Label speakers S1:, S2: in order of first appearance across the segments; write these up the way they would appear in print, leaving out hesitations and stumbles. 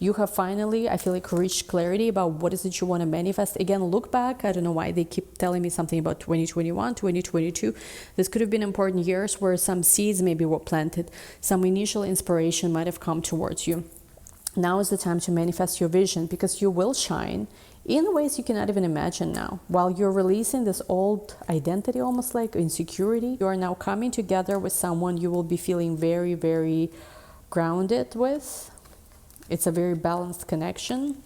S1: You have finally, I feel like, reached clarity about what is it you want to manifest. Again, look back. I don't know why they keep telling me something about 2021, 2022. This could have been important years where some seeds maybe were planted, some initial inspiration might have come towards you. Now is the time to manifest your vision, because you will shine in ways you cannot even imagine now. While you're releasing this old identity, almost like insecurity, you are now coming together with someone you will be feeling very, very grounded with. It's a very balanced connection.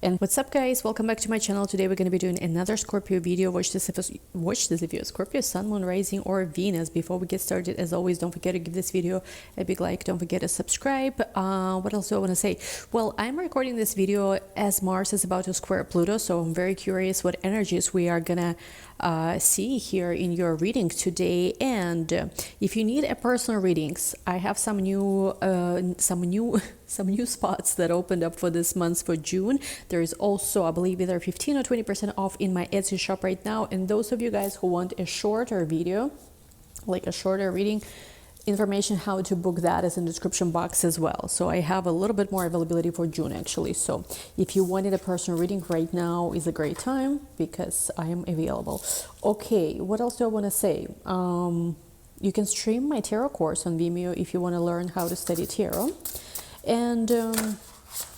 S1: And what's up, guys? Welcome back to my channel. Today we're going to be doing another Scorpio video. Watch this if you're Scorpio, Sun, Moon, Rising, or Venus. Before we get started, as always, don't forget to give this video a big like. Don't forget to subscribe. What else do I want to say? Well, I'm recording this video as Mars is about to square Pluto, so I'm very curious what energies we are gonna see here in your reading today. And if you need a personal readings, I have some new spots that opened up for this month for June. There is also, I believe, either 15 or 20% off in my Etsy shop right now. And those of you guys who want a shorter video, like a shorter reading, information how to book that is in the description box as well. So I have a little bit more availability for June, actually. So if you wanted a personal reading, right now is a great time because I am available. Okay, what else do I want to say? You can stream my tarot course on VIMEO if you want to learn how to study tarot. And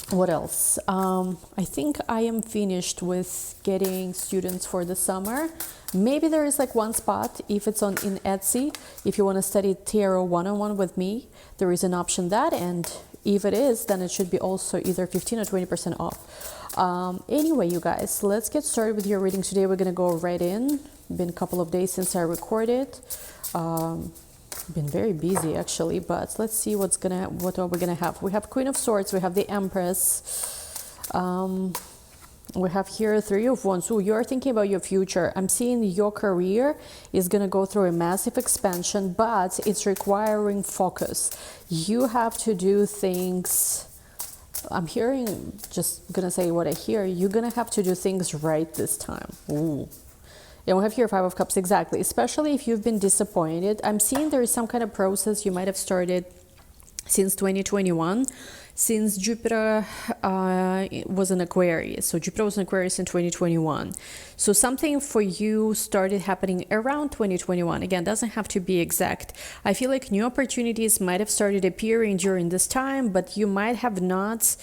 S1: what else? I think I am finished with getting students for the summer. Maybe there is like one spot if it's in Etsy. If you want to study tarot one-on-one with me, there is an option that, and if it is, then it should be also either 15 or 20% off. Anyway, you guys, let's get started with your reading today. We're gonna go right in. Been a couple of days since I recorded. Been very busy actually, but let's see what are we gonna have. We have Queen of Swords, we have the Empress, we have here Three of Wands. So you're thinking about your future. I'm seeing your career is gonna go through a massive expansion, but it's requiring focus. You have to do things. I'm hearing, just gonna say what I hear, you're gonna have to do things right this time. Ooh. And we have here Five of Cups, exactly. Especially if you've been disappointed. I'm seeing there is some kind of process you might have started since 2021, since Jupiter was in Aquarius. So Jupiter was in Aquarius in 2021. So something for you started happening around 2021. Again, doesn't have to be exact. I feel like new opportunities might have started appearing during this time, but you might have not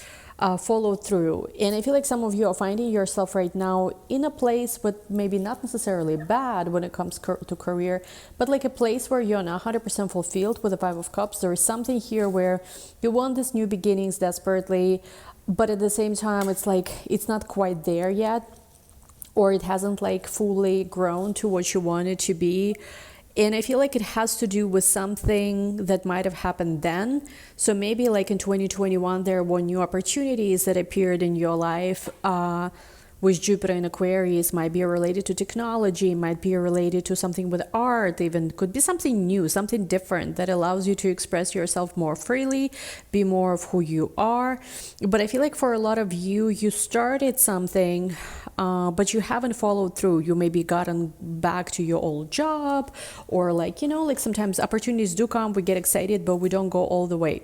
S1: follow through. And I feel like some of you are finding yourself right now in a place, but maybe not necessarily bad when it comes to career, but like a place where you're not 100% fulfilled with the Five of Cups. There is something here where you want this new beginnings desperately, but at the same time, it's like it's not quite there yet, or it hasn't like fully grown to what you want it to be. And I feel like it has to do with something that might have happened then. So maybe like in 2021, there were new opportunities that appeared in your life with Jupiter in Aquarius. Might be related to technology, might be related to something with art, even could be something new, something different that allows you to express yourself more freely, be more of who you are. But I feel like for a lot of you, you started something, but you haven't followed through. You maybe gotten back to your old job, or like, you know, like sometimes opportunities do come, we get excited, but we don't go all the way.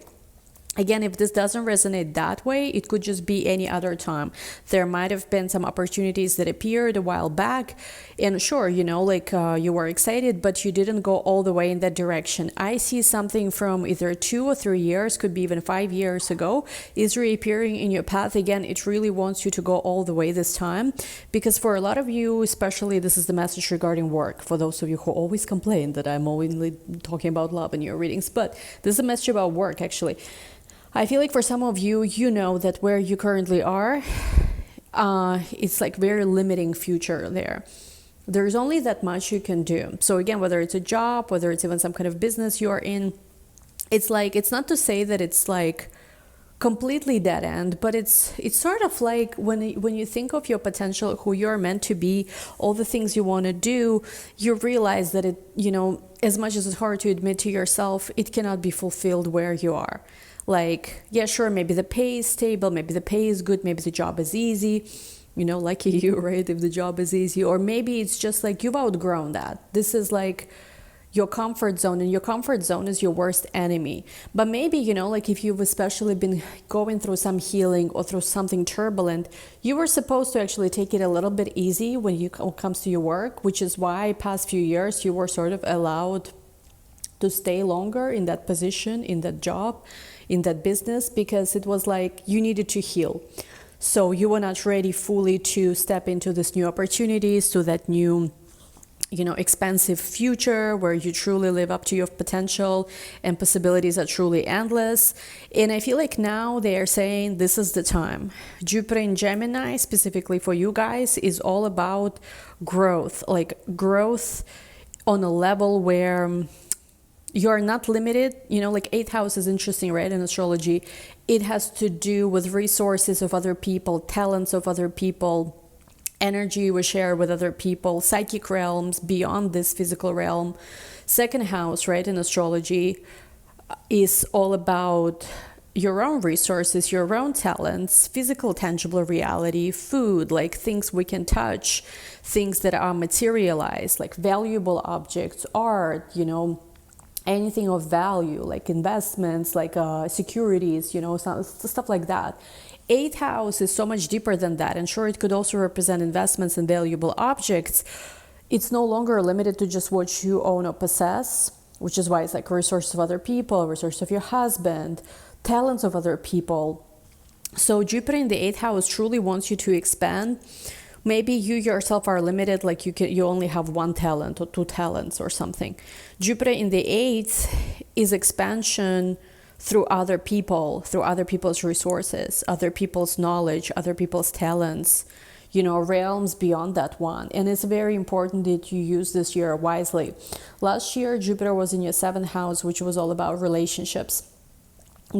S1: Again, if this doesn't resonate that way, it could just be any other time. There might have been some opportunities that appeared a while back, and sure, you know, like you were excited, but you didn't go all the way in that direction. I see something from either 2 or 3 years, could be even 5 years ago, is reappearing in your path. Again, it really wants you to go all the way this time, because for a lot of you, especially, this is the message regarding work. For those of you who always complain that I'm only talking about love in your readings, but this is a message about work, actually. I feel like for some of you, you know that where you currently are, it's like very limiting future there. There's only that much you can do. So again, whether it's a job, whether it's even some kind of business you're in, it's like, it's not to say that it's like completely dead end, but it's sort of like when you think of your potential, who you're meant to be, all the things you want to do, you realize that it, you know, as much as it's hard to admit to yourself, it cannot be fulfilled where you are. Like, yeah, sure, maybe the pay is stable, maybe the pay is good, maybe the job is easy, you know, lucky you, right, if the job is easy. Or maybe it's just like you've outgrown that. This is like, your comfort zone, and your comfort zone is your worst enemy. But maybe, you know, like if you've especially been going through some healing or through something turbulent, you were supposed to actually take it a little bit easy when it comes to your work, which is why past few years you were sort of allowed to stay longer in that position, in that job, in that business, because it was like you needed to heal. So you were not ready fully to step into this new opportunities, to that new, you know, expansive future where you truly live up to your potential and possibilities are truly endless. And I feel like now they are saying this is the time. Jupiter in Gemini, specifically for you guys, is all about growth, like growth on a level where you're not limited. You know, like 8th house is interesting, right? In astrology, it has to do with resources of other people, talents of other people, energy we share with other people, psychic realms beyond this physical realm. 2nd house, right, in astrology is all about your own resources, your own talents, physical, tangible reality, food, like things we can touch, things that are materialized, like valuable objects, art, you know, anything of value, like investments, like securities, you know, stuff like that. 8th house is so much deeper than that, and sure, it could also represent investments and valuable objects. It's no longer limited to just what you own or possess, which is why it's like resources of other people, resources of your husband, talents of other people. So Jupiter in the 8th house truly wants you to expand. Maybe you yourself are limited, like you only have 1 talent or 2 talents or something. Jupiter in the 8th is expansion through other people, through other people's resources, other people's knowledge, other people's talents, you know, realms beyond that one. And it's very important that you use this year wisely. Last year, Jupiter was in your 7th house, which was all about relationships,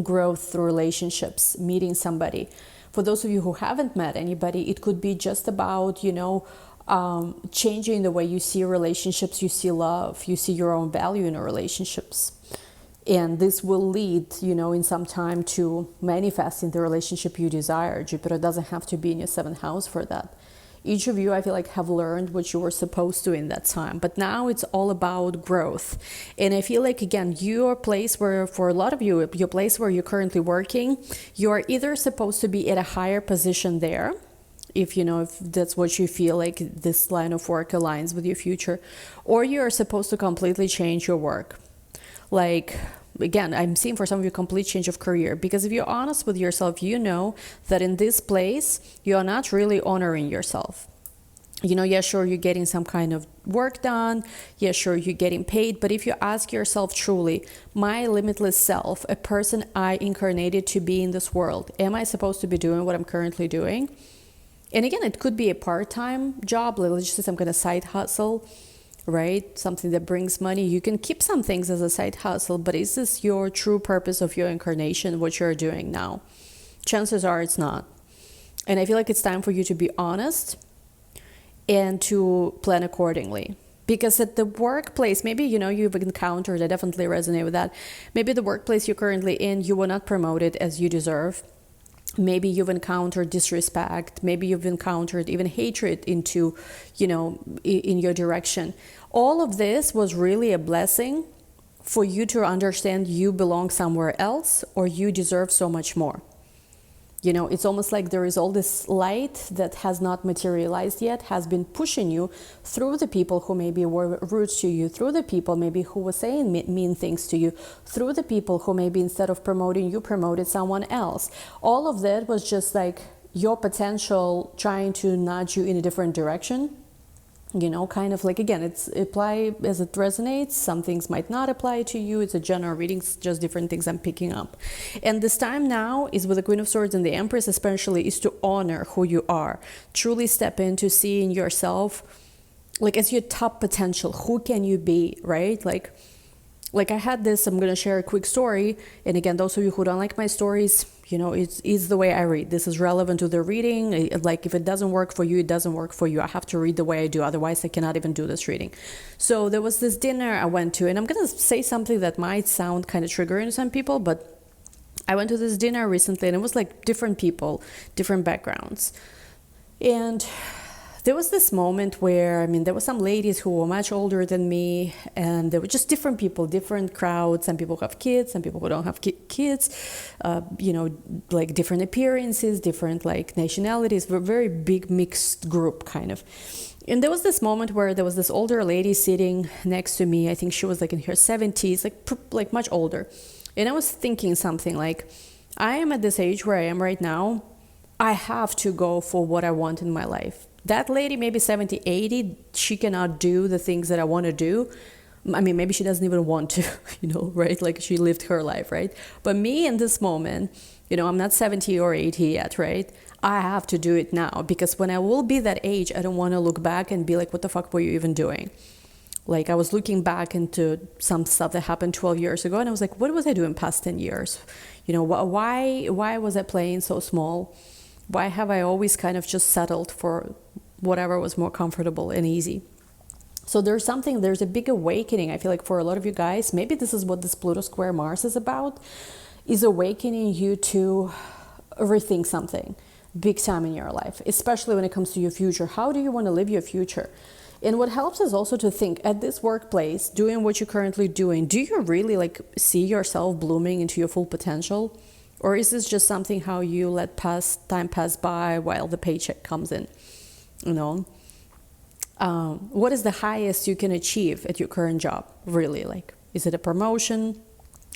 S1: growth through relationships, meeting somebody. For those of you who haven't met anybody, it could be just about, you know, changing the way you see relationships, you see love, you see your own value in relationships. And this will lead, you know, in some time to manifesting the relationship you desire. Jupiter doesn't have to be in your 7th house for that. Each of you, I feel like, have learned what you were supposed to in that time. But now it's all about growth. And I feel like, again, your place where, for a lot of you, your place where you're currently working, you are either supposed to be at a higher position there, if you know, if that's what you feel like this line of work aligns with your future, or you are supposed to completely change your work. Like, again, I'm seeing for some of you complete change of career, because if you're honest with yourself, you know that in this place, you're not really honoring yourself. You know, yeah, sure, you're getting some kind of work done. Yeah, sure, you're getting paid. But if you ask yourself truly, my limitless self, a person I incarnated to be in this world, am I supposed to be doing what I'm currently doing? And again, it could be a part-time job, like let's just say some kind of side hustle, right? Something that brings money. You can keep some things as a side hustle, but is this your true purpose of your incarnation, what you're doing now? Chances are it's not. And I feel like it's time for you to be honest and to plan accordingly. Because at the workplace, maybe, you know, you've encountered, I definitely resonate with that. Maybe the workplace you're currently in, you were not promoted as you deserve. Maybe you've encountered disrespect. Maybe you've encountered even hatred into, you know, in your direction. All of this was really a blessing for you to understand you belong somewhere else, or you deserve so much more. You know, it's almost like there is all this light that has not materialized yet, has been pushing you through the people who maybe were rude to you, through the people maybe who were saying mean things to you, through the people who maybe instead of promoting you, promoted someone else. All of that was just like your potential trying to nudge you in a different direction. You know, kind of like, again, it's apply as it resonates. Some things might not apply to you. It's a general reading, it's just different things I'm picking up. And this time now is with the Queen of Swords and the Empress especially, is to honor who you are. Truly step into seeing yourself like as your top potential. Who can you be, right? Like I had this, I'm going to share a quick story. And again, those of you who don't like my stories, you know, it's the way I read. This is relevant to the reading. Like if it doesn't work for you, it doesn't work for you. I have to read the way I do. Otherwise, I cannot even do this reading. So there was this dinner I went to, and I'm going to say something that might sound kind of triggering to some people, but I went to this dinner recently, and it was like different people, different backgrounds. And there was this moment where, I mean, there were some ladies who were much older than me, and there were just different people, different crowds. Some people have kids, some people who don't have kids, you know, like different appearances, different like nationalities. We're a very big mixed group kind of. And there was this moment where there was this older lady sitting next to me. I think she was like in her 70s, like much older. And I was thinking something like, I am at this age where I am right now. I have to go for what I want in my life. That lady, maybe 70, 80, she cannot do the things that I want to do. I mean, maybe she doesn't even want to, you know, right? Like she lived her life, right? But me in this moment, you know, I'm not 70 or 80 yet, right? I have to do it now, because when I will be that age, I don't want to look back and be like, what the fuck were you even doing? Like I was looking back into some stuff that happened 12 years ago, and I was like, what was I doing past 10 years? You know, why was I playing so small? Why have I always kind of just settled for whatever was more comfortable and easy? So there's a big awakening, I feel like, for a lot of you guys. Maybe this is what this Pluto square Mars is about, is awakening you to rethink something big time in your life, especially when it comes to your future. How do you want to live your future? And what helps is also to think, at this workplace, doing what you're currently doing, do you really like see yourself blooming into your full potential? Or is this just something how you let time pass by while the paycheck comes in? You know, what is the highest you can achieve at your current job? Really, like, is it a promotion?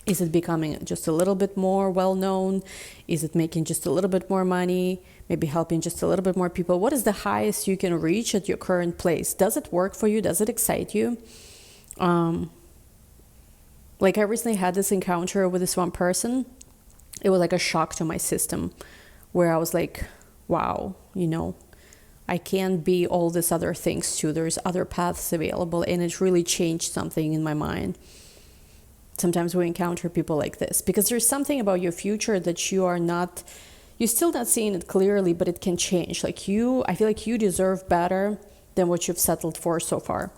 S1: Is it becoming just a little bit more well-known? Is it making just a little bit more money? Maybe helping just a little bit more people? What is the highest you can reach at your current place? Does it work for you? Does it excite you? Like I recently had this encounter with this one person. It was like a shock to my system, where I was like, wow, you know, I can't be all these other things too. There's other paths available, and it really changed something in my mind. Sometimes we encounter people like this because there's something about your future that you're still not seeing it clearly, but it can change. Like I feel like you deserve better than what you've settled for so far.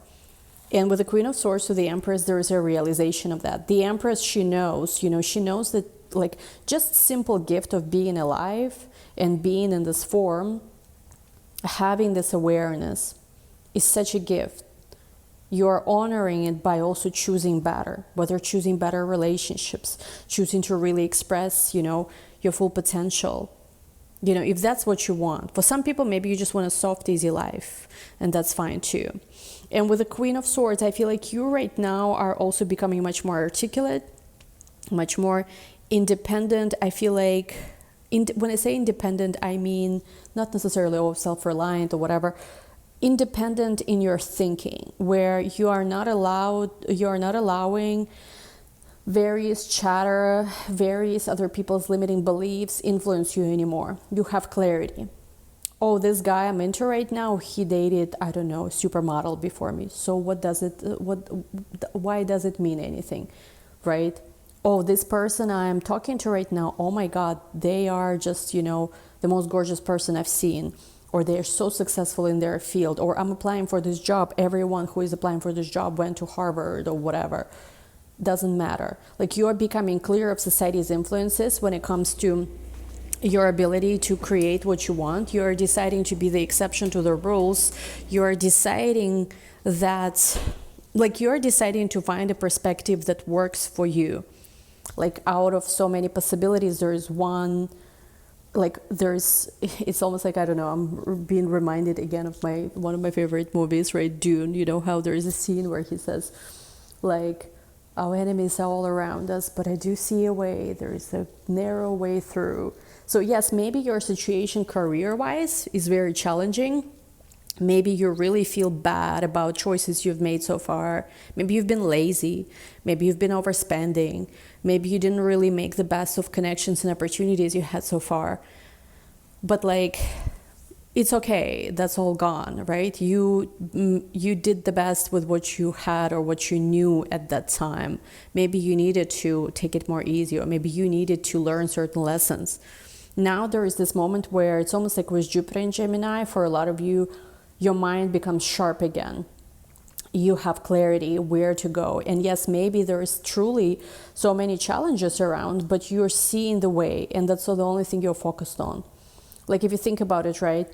S1: And with the Queen of Swords to the Empress, there is a realization of that. The Empress, she knows that, like, just simple gift of being alive and being in this form, having this awareness is such a gift. You're honoring it by also choosing better, whether choosing better relationships, choosing to really express, you know, your full potential. You know, if that's what you want. For some people, maybe you just want a soft, easy life, and that's fine too. And with the Queen of Swords, I feel like you right now are also becoming much more articulate, much more independent. I feel like, when I say independent, I mean not necessarily self-reliant or whatever. Independent in your thinking, where you are not allowing various chatter, various other people's limiting beliefs influence you anymore. You have clarity. Oh, this guy I'm into right now, he dated, I don't know, a supermodel before me. So why does it mean anything, right? Oh, this person I'm talking to right now, oh my God, they are just, you know, the most gorgeous person I've seen. Or they're so successful in their field. Or I'm applying for this job. Everyone who is applying for this job went to Harvard or whatever. Doesn't matter. Like, you are becoming clear of society's influences when it comes to your ability to create what you want. You are deciding to be the exception to the rules. You are deciding that, like, you're deciding to find a perspective that works for you. Like, out of so many possibilities, there is one. Like, it's almost like, I don't know, I'm being reminded again of one of my favorite movies, right? Dune. You know how there is a scene where he says, like, our enemies are all around us, but I do see a way. There is a narrow way through. So yes, maybe your situation career-wise is very challenging. Maybe you really feel bad about choices you've made so far. Maybe you've been lazy. Maybe you've been overspending. Maybe you didn't really make the best of connections and opportunities you had so far. But like, it's okay. That's all gone, right? You did the best with what you had or what you knew at that time. Maybe you needed to take it more easy, or maybe you needed to learn certain lessons. Now there is this moment where it's almost like with Jupiter in Gemini, for a lot of you, your mind becomes sharp again. You have clarity where to go. And yes, maybe there is truly so many challenges around, but you're seeing the way, and that's the only thing you're focused on. Like, if you think about it, right?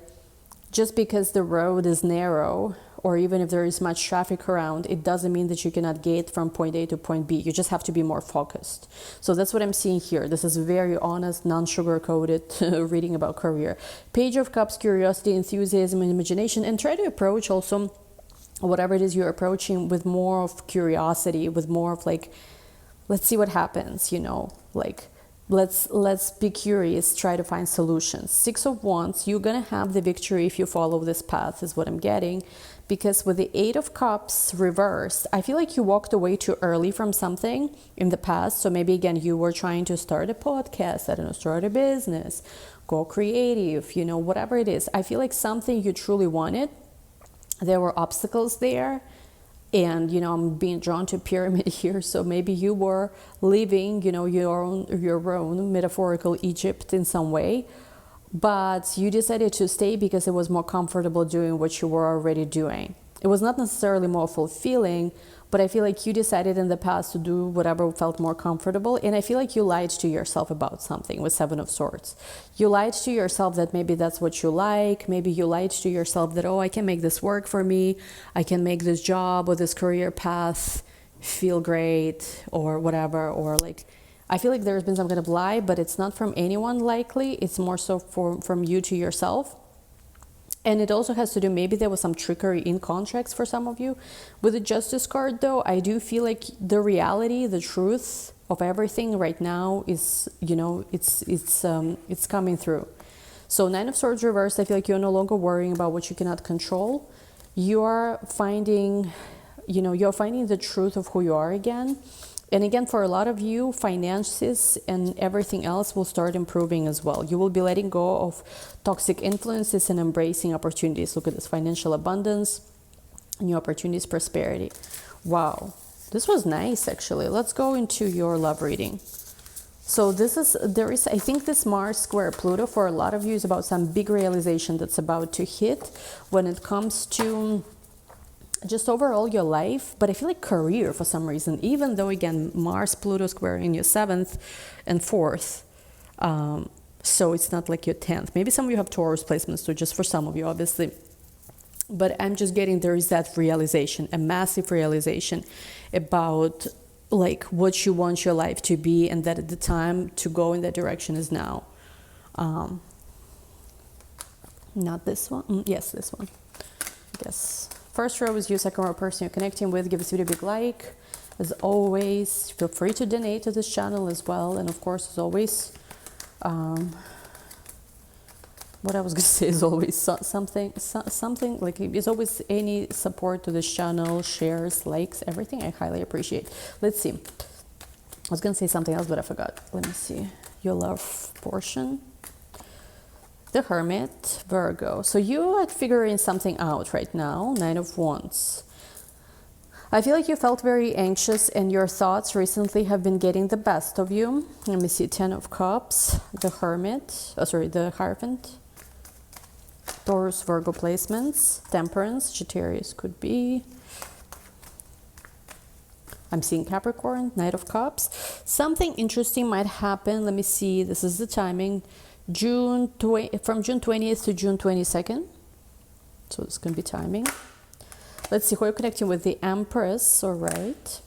S1: just because the road is narrow, or even if there is much traffic around, it doesn't mean that you cannot get from point A to point B. You just have to be more focused. So that's what I'm seeing here. This is very honest, non-sugar-coated reading about career. Page of Cups, curiosity, enthusiasm, and imagination. And try to approach also whatever it is you're approaching with more of curiosity, with more of like, let's see what happens, you know, like, let's be curious, try to find solutions. Six of Wands, you're gonna have the victory if you follow this path, is what I'm getting. Because with the Eight of Cups reversed, I feel like you walked away too early from something in the past. So maybe again, you were trying to start a podcast, I don't know, start a business, go creative, you know, whatever it is. I feel like something you truly wanted, there were obstacles there. And, you know, I'm being drawn to pyramid here. So maybe you were living, you know, your own metaphorical Egypt in some way. But you decided to stay because it was more comfortable doing what you were already doing. It was not necessarily more fulfilling, but I feel like you decided in the past to do whatever felt more comfortable. And I feel like you lied to yourself about something with Seven of Swords. You lied to yourself that maybe that's what you like. Maybe you lied to yourself that, oh, I can make this work for me. I can make this job or this career path feel great or whatever. Or like, I feel like there's been some kind of lie, but it's not from anyone likely. It's more so from you to yourself. And it also has to do, maybe there was some trickery in contracts for some of you. With the Justice card though, I do feel like the reality, the truth of everything right now is, you know, it's coming through. So Nine of Swords reversed, I feel like you're no longer worrying about what you cannot control. You're finding, you know, you're finding the truth of who you are again. And again, for a lot of you, finances and everything else will start improving as well. You will be letting go of toxic influences and embracing opportunities. Look at this, financial abundance, new opportunities, prosperity. Wow, this was nice actually. Let's go into your love reading. So I think this Mars square Pluto for a lot of you is about some big realization that's about to hit when it comes to just overall your life, but I feel like career for some reason, even though again Mars Pluto square in your 7th and 4th, so it's not like your 10th. Maybe some of you have Taurus placements too, just for some of you obviously, but I'm just getting there is that realization, a massive realization about like what you want your life to be, and that the time to go in that direction is now. Not this one. Yes, this one. I guess first row is you, second row person you're connecting with. Give this video a big like. As always, feel free to donate to this channel as well. And of course, as always, what I was going to say is always something like, there's always any support to this channel, shares, likes, everything I highly appreciate. Let's see. I was going to say something else, but I forgot. Let me see. Your love portion. The Hermit, Virgo. So you are figuring something out right now. Nine of Wands. I feel like you felt very anxious and your thoughts recently have been getting the best of you. Let me see. 10 of Cups, the Hermit. Oh, sorry, the Hierophant. Taurus, Virgo placements. Temperance, Sagittarius could be. I'm seeing Capricorn, Knight of Cups. Something interesting might happen. Let me see. This is the timing. From June 20th to June 22nd. So this can be timing. Let's see who you're connecting with. The Empress, all right.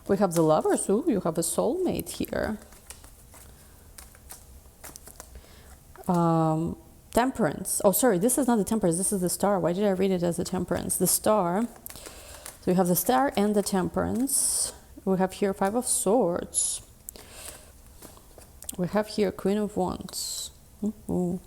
S1: We have the Lovers. Ooh, you have a soulmate here. Temperance. Oh, sorry, this is not the Temperance. This is the Star. Why did I read it as the Temperance? The Star. So you have the Star and the Temperance. We have here 5 of Swords. We have here Queen of Wands. Ooh.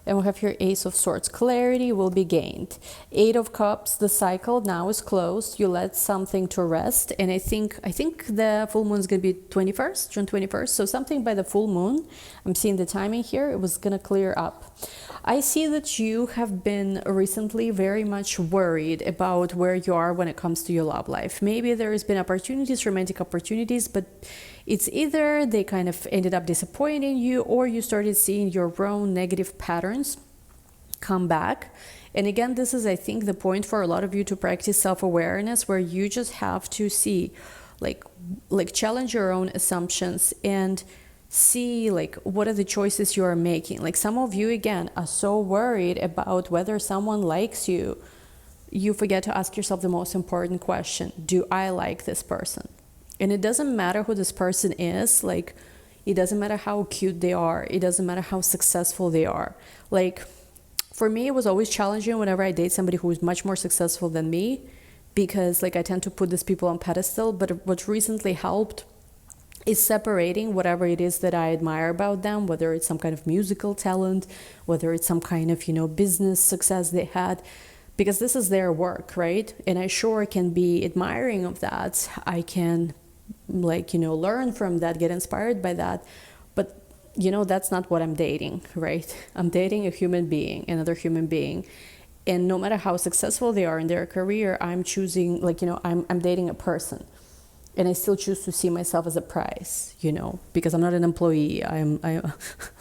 S1: And we have here Ace of Swords. Clarity will be gained. 8 of Cups, the cycle now is closed. You let something to rest. And I think the full moon is going to be 21st, June 21st. So something by the full moon, I'm seeing the timing here, it was going to clear up. I see that you have been recently very much worried about where you are when it comes to your love life. Maybe there has been opportunities, romantic opportunities, but it's either they kind of ended up disappointing you or you started seeing your own negative patterns come back. And again, this is, I think, the point for a lot of you to practice self-awareness, where you just have to see, like challenge your own assumptions and see like what are the choices you are making. Like some of you again are so worried about whether someone likes you, you forget to ask yourself the most important question: do I like this person? And it doesn't matter who this person is, like it doesn't matter how cute they are, it doesn't matter how successful they are. Like for me, it was always challenging whenever I date somebody who is much more successful than me, because like I tend to put these people on pedestal. But what recently helped is separating whatever it is that I admire about them, whether it's some kind of musical talent, whether it's some kind of, business success they had, because this is their work, right? And I sure can be admiring of that. I can learn from that, get inspired by that. But, that's not what I'm dating, right? I'm dating a human being, another human being. And no matter how successful they are in their career, I'm choosing, I'm dating a person. And I still choose to see myself as a prize, because I'm not an employee. I'm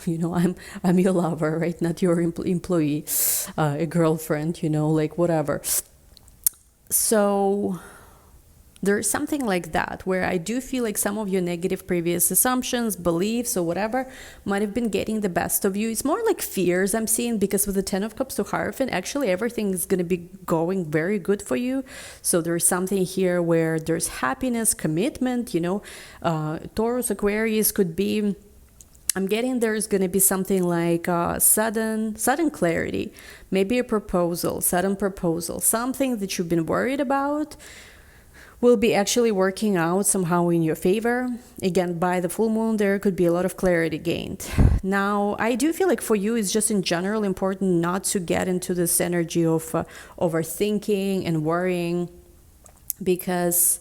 S1: your lover, right? Not your employee, a girlfriend, whatever. So there's something like that where I do feel like some of your negative previous assumptions, beliefs, or whatever might have been getting the best of you. It's more like fears I'm seeing, because with the 10 of Cups to Hierophant, actually everything is going to be going very good for you. So there's something here where there's happiness, commitment, Taurus, Aquarius could be, I'm getting there's going to be something like sudden clarity, maybe a proposal, sudden proposal, something that you've been worried about will be actually working out somehow in your favor. Again, by the full moon, there could be a lot of clarity gained. Now, I do feel like for you, it's just in general important not to get into this energy of overthinking and worrying, because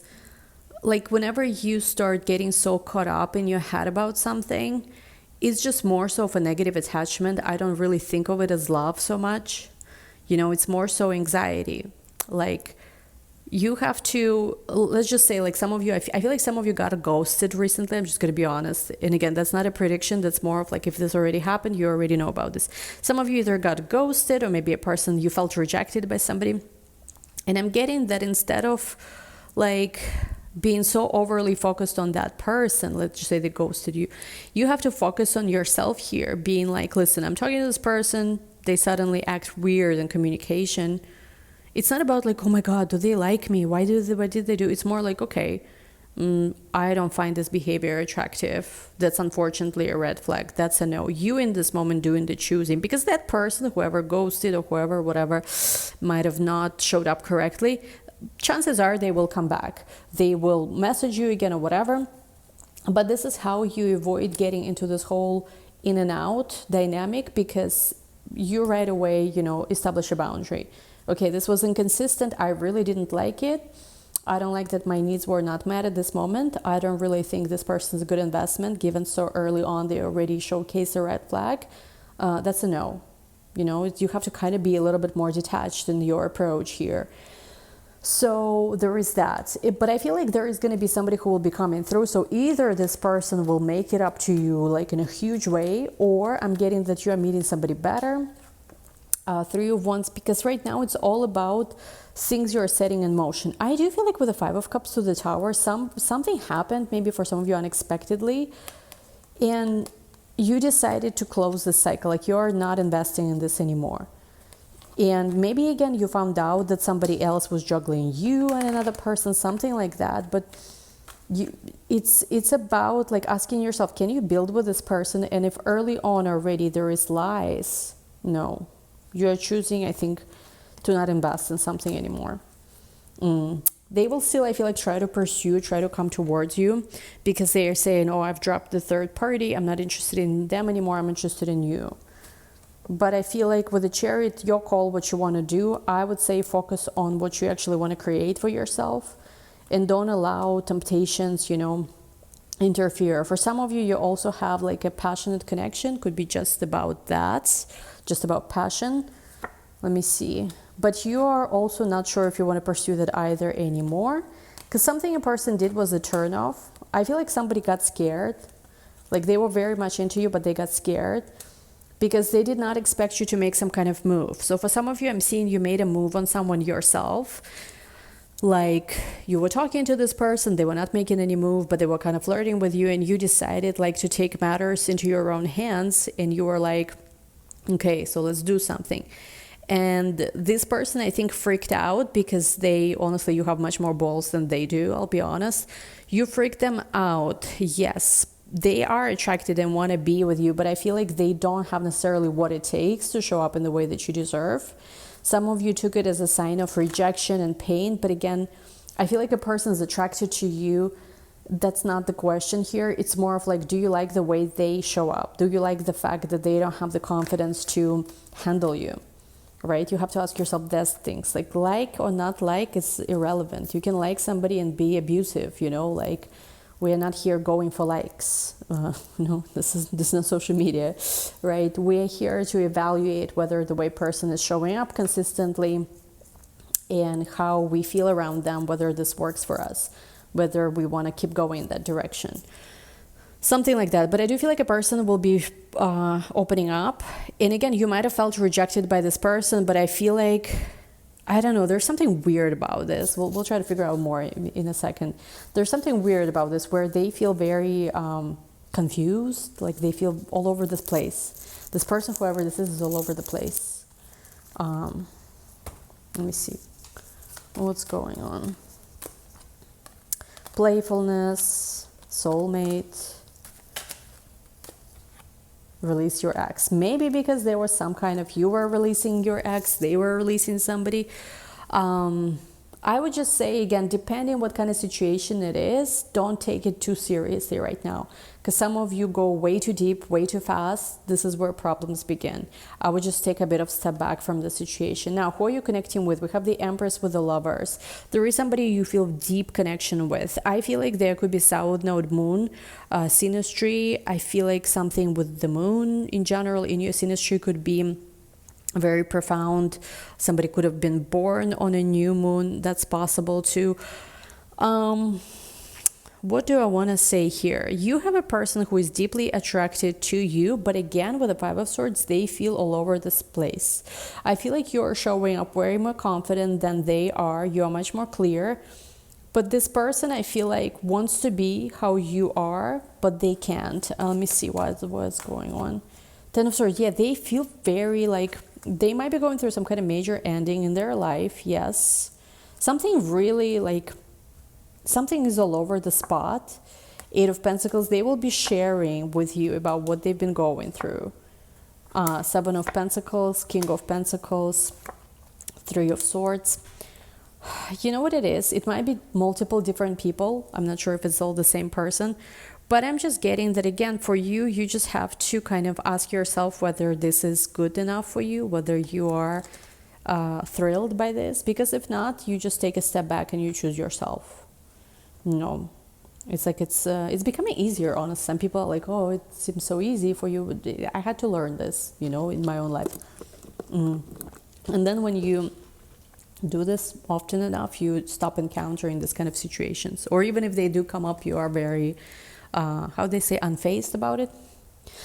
S1: like whenever you start getting so caught up in your head about something, it's just more so of a negative attachment. I don't really think of it as love so much. It's more so anxiety. Like, you have to, let's just say, like some of you, I feel like some of you got ghosted recently. I'm just going to be honest. And again, that's not a prediction. That's more of like, if this already happened, you already know about this. Some of you either got ghosted, or maybe a person, you felt rejected by somebody. And I'm getting that instead of like being so overly focused on that person, let's just say they ghosted you, you have to focus on yourself here, being like, listen, I'm talking to this person, they suddenly act weird in communication. It's not about like, oh my God, do they like me? What did they do? It's more like, okay, I don't find this behavior attractive. That's unfortunately a red flag. That's a no. You in this moment doing the choosing, because that person, whoever ghosted or whoever, whatever, might have not showed up correctly. Chances are they will come back. They will message you again or whatever. But this is how you avoid getting into this whole in and out dynamic, because you right away, establish a boundary. Okay, this was inconsistent. I really didn't like it. I don't like that my needs were not met at this moment. I don't really think this person is a good investment, given so early on they already showcased a red flag. That's a no. You have to kind of be a little bit more detached in your approach here. So there is that. But I feel like there is going to be somebody who will be coming through. So either this person will make it up to you like in a huge way, or I'm getting that you are meeting somebody better. Three of Wands, because right now it's all about things you're setting in motion. I do feel like with the 5 of Cups to the Tower, something happened, maybe for some of you unexpectedly, and you decided to close this cycle, like you're not investing in this anymore. And maybe again you found out that somebody else was juggling you and another person, something like that. But it's about like asking yourself, can you build with this person? And if early on already there is lies, no. You're choosing, I think, to not invest in something anymore. They will still, I feel like, try to pursue, try to come towards you, because they are saying, oh, I've dropped the third party. I'm not interested in them anymore. I'm interested in you. But I feel like with the Chariot, your call, what you want to do, I would say focus on what you actually want to create for yourself, and don't allow temptations, interfere. For some of you, you also have like a passionate connection, could be just about that. Just about passion. Let me see. But you are also not sure if you want to pursue that either anymore, because something a person did was a turn off. I feel like somebody got scared. Like they were very much into you, but they got scared because they did not expect you to make some kind of move. So for some of you, I'm seeing you made a move on someone yourself. like you were talking to this person, they were not making any move, but they were kind of flirting with you, and you decided like to take matters into your own hands, and you were like, okay, so let's do something. And this person, I think, freaked out because they, honestly, you have much more balls than they do, I'll be honest. You freaked them out. Yes, they are attracted and want to be with you, but I feel like they don't have necessarily what it takes to show up in the way that you deserve. Some of you took it as a sign of rejection and pain, but again, I feel like a person is attracted to you. That's not the question here. It's more of like, do you like the way they show up? Do you like the fact that they don't have the confidence to handle you? Right? You have to ask yourself those things. Like or not like is irrelevant. You can like somebody and be abusive, you know, like we are not here going for likes. No, this is not social media, right? We are here to evaluate whether the way person is showing up consistently and how we feel around them, whether this works for us, whether we want to keep going in that direction. Something like that. But I do feel like a person will be opening up. And again, you might have felt rejected by this person, but I feel like, I don't know, there's something weird about this. We'll try to figure out more in a second. There's something weird about this where they feel very confused, like they feel all over this place. This person, whoever this is all over the place. Let me see. What's going on? Playfulness, soulmate. Release your ex. Maybe because there was some kind of, you were releasing your ex, they were releasing somebody. I would just say, again, depending what kind of situation it is, don't take it too seriously right now, because some of you go way too deep, way too fast. This is where problems begin. I would just take a bit of step back from the situation. Now, who are you connecting with? We have the Empress with the Lovers. There is somebody you feel deep connection with. I feel like there could be South Node Moon synastry. I feel like something with the moon in general in your synastry could be very profound. Somebody could have been born on a new moon. That's possible too. What do I want to say here? You have a person who is deeply attracted to you, but again, with the Five of Swords, they feel all over this place. I feel like you're showing up way more confident than they are. You're much more clear. But this person, I feel like, wants to be how you are, but they can't. Let me see what's going on. Ten of Swords. Yeah, they feel very like, they might be going through some kind of major ending in their life. Yes. Something really like, something is all over the spot. Eight of Pentacles. They will be sharing with you about what they've been going through. Seven of Pentacles, King of Pentacles, Three of Swords. You know what it is? It might be multiple different people. I'm not sure if it's all the same person. But I'm just getting that, again, for you, you just have to kind of ask yourself whether this is good enough for you, whether you are thrilled by this. Because if not, you just take a step back and you choose yourself. No, it's like it's becoming easier, honestly. Some people are like, oh, it seems so easy for you. I had to learn this, you know, in my own life. And then when you do this often enough, you stop encountering this kind of situations. Or even if they do come up, you are very... how they say, unfazed about it.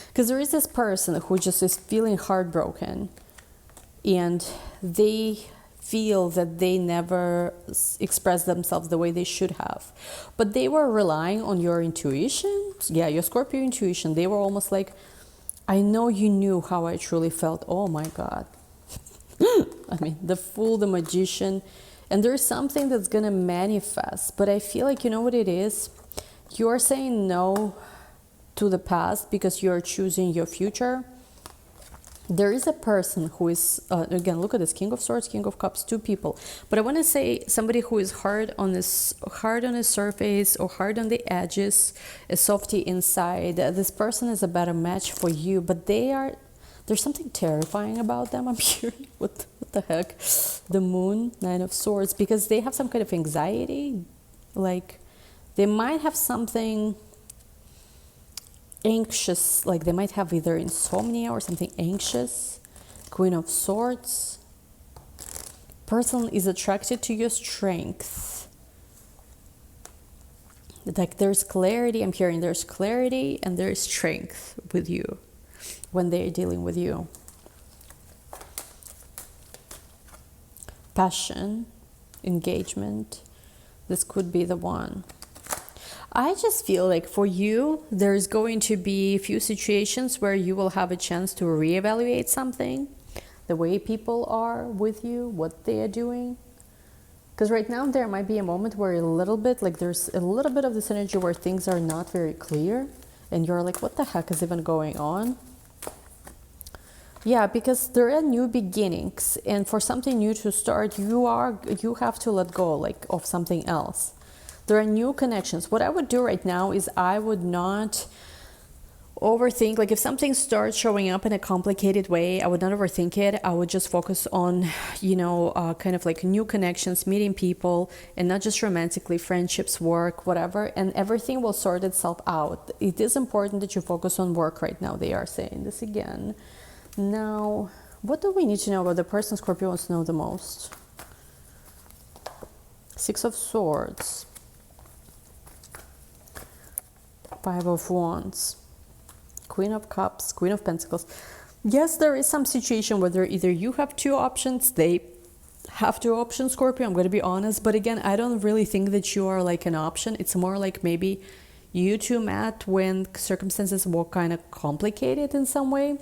S1: Because there is this person who just is feeling heartbroken, and they feel that they never expressed themselves the way they should have. But they were relying on your intuition. Yeah, your Scorpio intuition. They were almost like, I know you knew how I truly felt. Oh my God. I mean, the Fool, the Magician. And there's something that's going to manifest. But I feel like, you know what it is? You're saying no to the past because you're choosing your future. There is a person who is, again, look at this, King of Swords, King of Cups, two people. But I want to say somebody who is hard on the surface or hard on the edges, a softy inside. This person is a better match for you, but there's something terrifying about them. I'm hearing, what the heck? The Moon, Nine of Swords, because they have some kind of anxiety, like, they might have something anxious, like they might have either insomnia or something anxious. Queen of Swords. Person is attracted to your strength. Like there's clarity, I'm hearing there's clarity and there's strength with you when they're dealing with you. Passion. engagement. This could be the one. I just feel like for you, there's going to be a few situations where you will have a chance to reevaluate something, the way people are with you, what they are doing. Because right now there might be a moment where a little bit, like there's a little bit of this energy where things are not very clear and you're like, what the heck is even going on? Yeah, because there are new beginnings, and for something new to start, you have to let go like of something else. There are new connections. What I would do right now is I would not overthink. Like if something starts showing up in a complicated way, I would not overthink it. I would just focus on, kind of like new connections, meeting people, and not just romantically, friendships, work, whatever, and everything will sort itself out. It is important that you focus on work right now. They are saying this again. Now, what do we need to know about the person Scorpio wants to know the most? Six of Swords. Five of Wands. Queen of Cups, Queen of Pentacles. Yes, there is some situation where either you have two options, they have two options, Scorpio, I'm going to be honest. But again, I don't really think that you are like an option. It's more like maybe you two met when circumstances were kind of complicated in some way.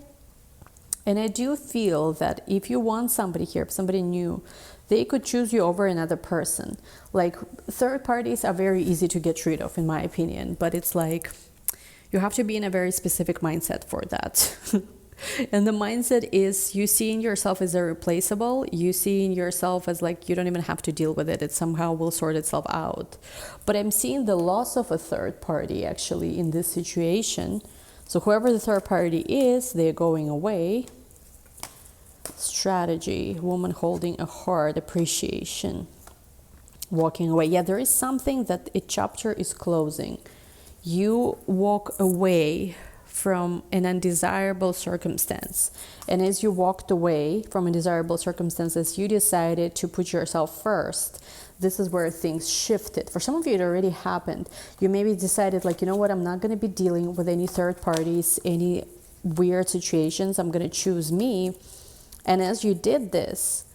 S1: And I do feel that if you want somebody here, somebody new, they could choose you over another person. Like third parties are very easy to get rid of, in my opinion. But it's like you have to be in a very specific mindset for that. And the mindset is you seeing yourself as irreplaceable. You seeing yourself as like you don't even have to deal with it. It somehow will sort itself out. But I'm seeing the loss of a third party actually in this situation. So whoever the third party is, they're going away. Strategy, woman holding a heart, appreciation, walking away. Yeah, there is something that a chapter is closing. You walk away from an undesirable circumstance. And as you walked away from undesirable circumstances, you decided to put yourself first. This is where things shifted. For some of you, it already happened. You maybe decided, like, you know what, I'm not going to be dealing with any third parties, any weird situations. I'm going to choose me. And as you did this,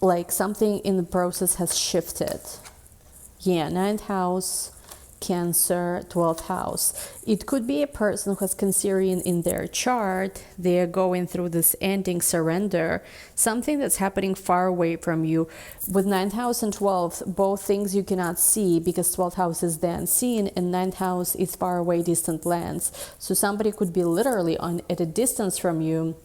S1: like something in the process has shifted. Yeah, 9th house, Cancer, 12th house. It could be a person who has Cancerian in their chart. They're going through this ending, surrender, something that's happening far away from you. With 9th house and 12th, both things you cannot see because 12th house is the unseen and 9th house is far away, distant lands. So somebody could be literally at a distance from you,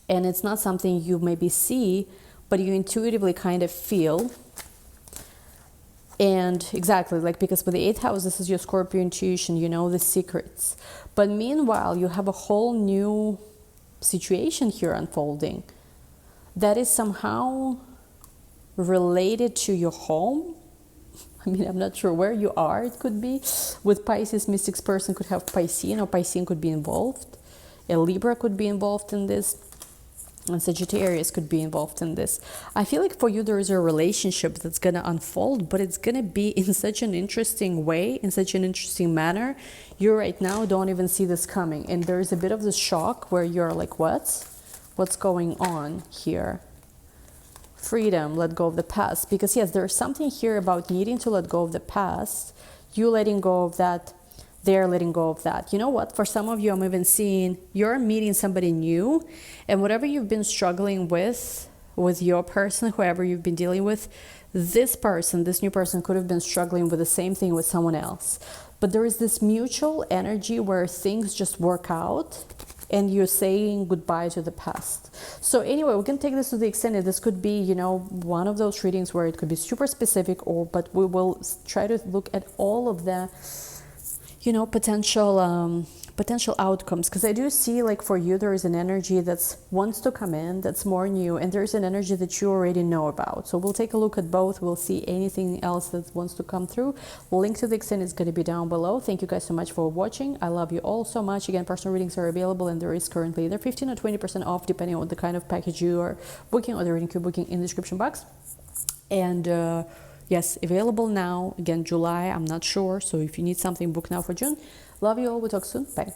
S1: and it's not something you maybe see, but you intuitively kind of feel. And exactly, like, because with the 8th house, this is your Scorpio intuition, you know the secrets. But meanwhile, you have a whole new situation here unfolding that is somehow related to your home. I mean, I'm not sure where you are. It could be with Pisces, Mystics person could have Piscean, or Piscean could be involved. A Libra could be involved in this. And Sagittarius could be involved in this. I feel like for you there is a relationship that's going to unfold, but it's going to be in such an interesting way, in such an interesting manner. You right now don't even see this coming. And there is a bit of this shock where you're like, what's going on here? Freedom, let go of the past. Because yes, there's something here about needing to let go of the past. You letting go of that. They're letting go of that. You know what? For some of you, I'm even seeing you're meeting somebody new, and whatever you've been struggling with your person, whoever you've been dealing with, this person, this new person could have been struggling with the same thing with someone else. But there is this mutual energy where things just work out and you're saying goodbye to the past. So anyway, we can take this to the extent that this could be, you know, one of those readings where it could be super specific, but we will try to look at all of the potential outcomes, because I do see, like, for you there is an energy that's wants to come in, that's more new, and there's an energy that you already know about. So we'll take a look at both. We'll see anything else that wants to come through. Link to the extent is going to be down below. Thank you guys so much for watching. I love you all so much. Again, personal readings are available, and there is currently either 15 or 20% off depending on the kind of package you are booking, or the reading you're booking, in the description box. And yes, available now. Again, July, I'm not sure. So if you need something, book now for June. Love you all. We'll talk soon. Bye.